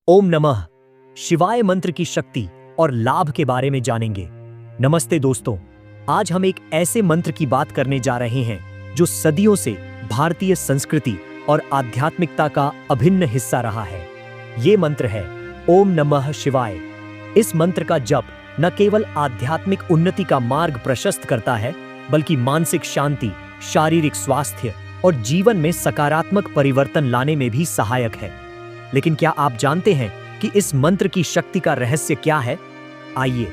ओम नमः शिवाय मंत्र की शक्ति और लाभ के बारे में जानेंगे। नमस्ते दोस्तों, आज हम एक ऐसे मंत्र की बात करने जा रहे हैं जो सदियों से भारतीय संस्कृति और आध्यात्मिकता का अभिन्न हिस्सा रहा है। ये मंत्र है ओम नमः शिवाय। इस मंत्र का जप न केवल आध्यात्मिक उन्नति का मार्ग प्रशस्त करता है, बल्कि मानसिक शांति, शारीरिक स्वास्थ्य और जीवन में सकारात्मक परिवर्तन लाने में भी सहायक है। लेकिन क्या आप जानते हैं कि इस मंत्र की शक्ति का रहस्य क्या है? आइए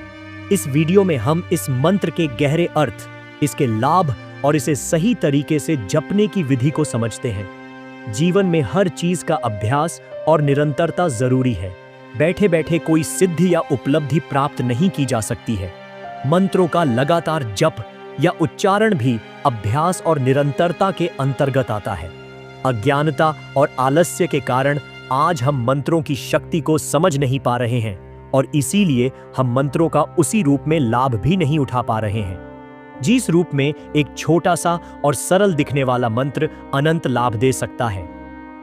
इस वीडियो में हम इस मंत्र के गहरे अर्थ, इसके लाभ और इसे सही तरीके से जपने की विधि को समझते हैं। जीवन में हर चीज का अभ्यास और निरंतरता जरूरी है। बैठे बैठे कोई सिद्धि या उपलब्धि प्राप्त नहीं की जा सकती है। मंत्रों का लगातार जप या उच्चारण भी अभ्यास और निरंतरता के अंतर्गत आता है। अज्ञानता और आलस्य के कारण आज हम मंत्रों की शक्ति को समझ नहीं पा रहे हैं और इसीलिए हम मंत्रों का उसी रूप में लाभ भी नहीं उठा पा रहे हैं जिस रूप में एक छोटा सा और सरल दिखने वाला मंत्र अनंत लाभ दे सकता है।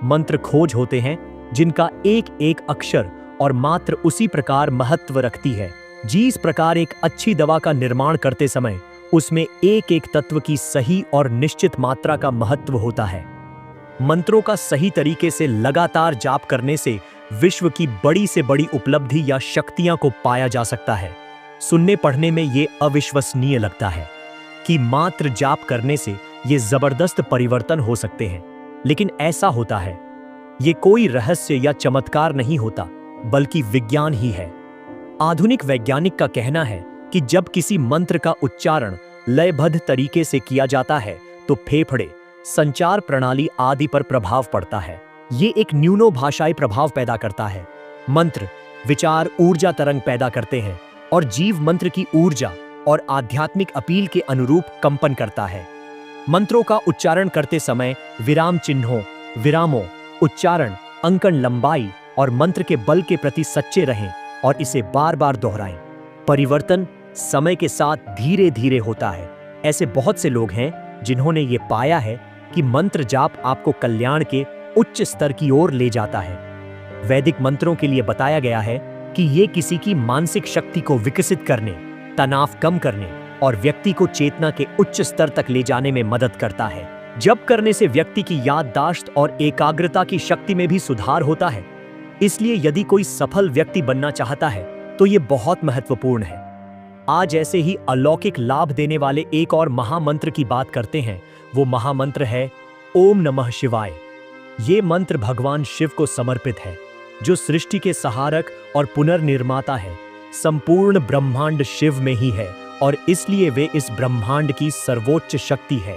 मंत्र खोज होते हैं जिनका एक एक अक्षर और मात्र उसी प्रकार महत्व रखती है। जिस प्रकार एक अच्छी दवा का निर्माण करते समय उसमें एक एक तत्व की सही और निश्चित मात्रा का महत्व होता है, मंत्रों का सही तरीके से लगातार जाप करने से विश्व की बड़ी से बड़ी उपलब्धि या शक्तियां को पाया जा सकता है। सुनने पढ़ने में ये अविश्वसनीय लगता है कि मात्र जाप करने से ये जबरदस्त परिवर्तन हो सकते हैं, लेकिन ऐसा होता है। ये कोई रहस्य या चमत्कार नहीं होता, बल्कि विज्ञान ही है। आधुनिक वैज्ञानिक का कहना है कि जब किसी मंत्र का उच्चारण लयबद्ध तरीके से किया जाता है तो फेफड़े, संचार प्रणाली आदि पर प्रभाव पड़ता है। ये एक न्यूनो भाषाई प्रभाव पैदा करता है। मंत्र विचार ऊर्जा तरंग पैदा करते हैं और जीव मंत्र की ऊर्जा और आध्यात्मिक अपील के अनुरूप कंपन करता है। मंत्रों का उच्चारण करते समय विराम चिन्हों, विरामों, उच्चारण, अंकन लंबाई और मंत्र के बल के प्रति सच्चे रहें और इसे बार बार दोहराएं। परिवर्तन समय के साथ धीरे धीरे होता है। ऐसे बहुत से लोग हैं जिन्होंने ये पाया है कि मंत्र जाप आपको कल्याण के उच्च स्तर की ओर ले जाता है। वैदिक मंत्रों के लिए बताया गया है कि ये किसी की मानसिक शक्ति को विकसित करने, तनाव कम करने और व्यक्ति को चेतना के उच्च स्तर तक ले जाने में मदद करता है। जप करने से व्यक्ति की याददाश्त और एकाग्रता की शक्ति में भी सुधार होता है। इसलिए यदि कोई सफल व्यक्ति बनना चाहता है तो ये बहुत महत्वपूर्ण है। आज ऐसे ही अलौकिक लाभ देने वाले एक और महामंत्र की बात करते हैं। वो महामंत्र है ओम नमः शिवाय। ये मंत्र भगवान शिव को समर्पित है, जो सृष्टि के सहारक और पुनर्निर्माता है। संपूर्ण ब्रह्मांड शिव में ही है और इसलिए वे इस ब्रह्मांड की सर्वोच्च शक्ति है।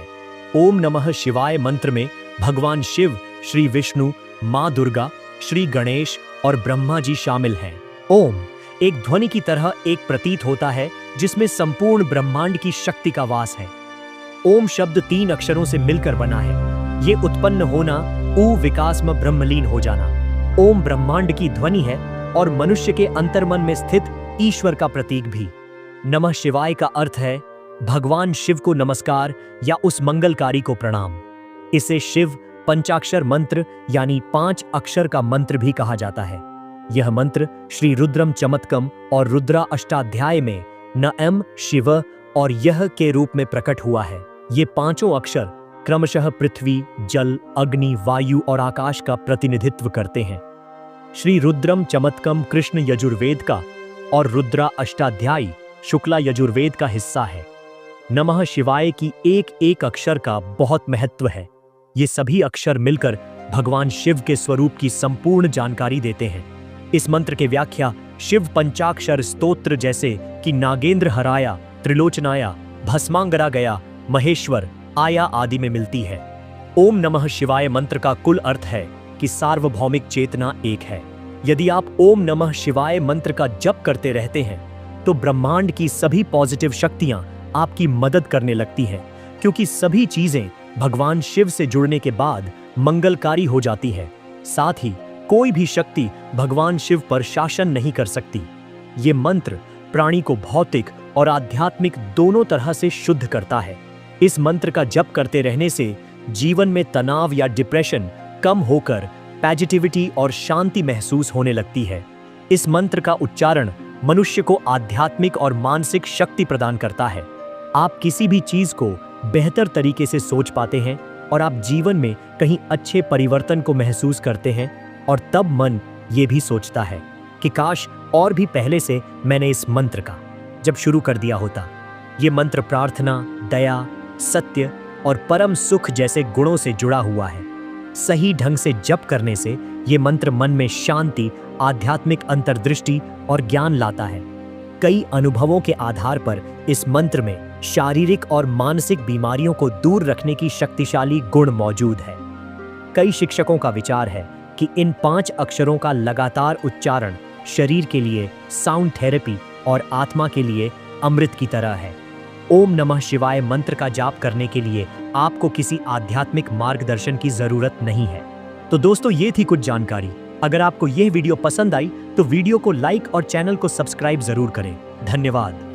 ओम नमः शिवाय मंत्र में भगवान शिव, श्री विष्णु, माँ दुर्गा, श्री गणेश और ब्रह्मा जी शामिल हैं। ओम एक ध्वनि की तरह एक प्रतीत होता है जिसमें संपूर्ण ब्रह्मांड की शक्ति का वास है। ओम शब्द 3 अक्षरों से मिलकर बना है। ये उत्पन्न होना, ऊ विकास में ब्रह्मलीन हो जाना। ओम ब्रह्मांड की ध्वनि है और मनुष्य के अंतर्मन में स्थित ईश्वर का प्रतीक भी। नमः शिवाय का अर्थ है भगवान शिव को नमस्कार या उस मंगलकारी को प्रणाम। इसे शिव पंचाक्षर मंत्र यानी 5 अक्षर का मंत्र भी कहा जाता है। यह मंत्र श्री रुद्रम चमत्कम और रुद्रा अष्टाध्याय में नम शिव और यह के रूप में प्रकट हुआ है। ये 5 अक्षर क्रमशः पृथ्वी, जल, अग्नि, वायु और आकाश का प्रतिनिधित्व करते हैं। श्री रुद्रम चमत्कम कृष्ण यजुर्वेद का और रुद्रा अष्टाध्यायी शुक्ला यजुर्वेद का हिस्सा है। नमः शिवाय की एक एक अक्षर का बहुत महत्व है। ये सभी अक्षर मिलकर भगवान शिव के स्वरूप की संपूर्ण जानकारी देते हैं। इस मंत्र के व्याख्या शिव पंचाक्षर स्तोत्र जैसे कि नागेंद्र हराया, त्रिलोचनाया, भस्मांगरा गया, महेश्वर आया आदि में मिलती है। ओम नमः शिवाय मंत्र का कुल अर्थ है कि सार्वभौमिक चेतना एक है। यदि आप ओम नमः शिवाय मंत्र का जप करते रहते हैं तो ब्रह्मांड की सभी पॉजिटिव शक्तियां आपकी मदद करने लगती हैं, क्योंकि सभी चीजें भगवान शिव से जुड़ने के बाद मंगलकारी हो जाती है। साथ ही कोई भी शक्ति भगवान शिव पर शासन नहीं कर सकती। ये मंत्र प्राणी को भौतिक और आध्यात्मिक दोनों तरह से शुद्ध करता है। इस मंत्र का जप करते रहने से जीवन में तनाव या डिप्रेशन कम होकर पॉजिटिविटी और शांति महसूस होने लगती है। इस मंत्र का उच्चारण मनुष्य को आध्यात्मिक और मानसिक शक्ति प्रदान करता है। आप किसी भी चीज को बेहतर तरीके से सोच पाते हैं और आप जीवन में कहीं अच्छे परिवर्तन को महसूस करते हैं। और तब मन ये भी सोचता है कि काश और भी पहले से मैंने इस मंत्र का जब शुरू कर दिया होता। ये मंत्र प्रार्थना, दया, सत्य और परम सुख जैसे गुणों से जुड़ा हुआ है। सही ढंग से जप करने से ये मंत्र मन में शांति, आध्यात्मिक अंतर्दृष्टि और ज्ञान लाता है। कई अनुभवों के आधार पर इस मंत्र में शारीरिक और मानसिक बीमारियों को दूर रखने की शक्तिशाली गुण मौजूद है। कई शिक्षकों का विचार है कि इन 5 अक्षरों का लगातार उच्चारण शरीर के लिए साउंड थेरेपी और आत्मा के लिए अमृत की तरह है। ओम नमः शिवाय मंत्र का जाप करने के लिए आपको किसी आध्यात्मिक मार्गदर्शन की जरूरत नहीं है। तो दोस्तों, ये थी कुछ जानकारी। अगर आपको यह वीडियो पसंद आई तो वीडियो को लाइक और चैनल को सब्सक्राइब जरूर करें। धन्यवाद।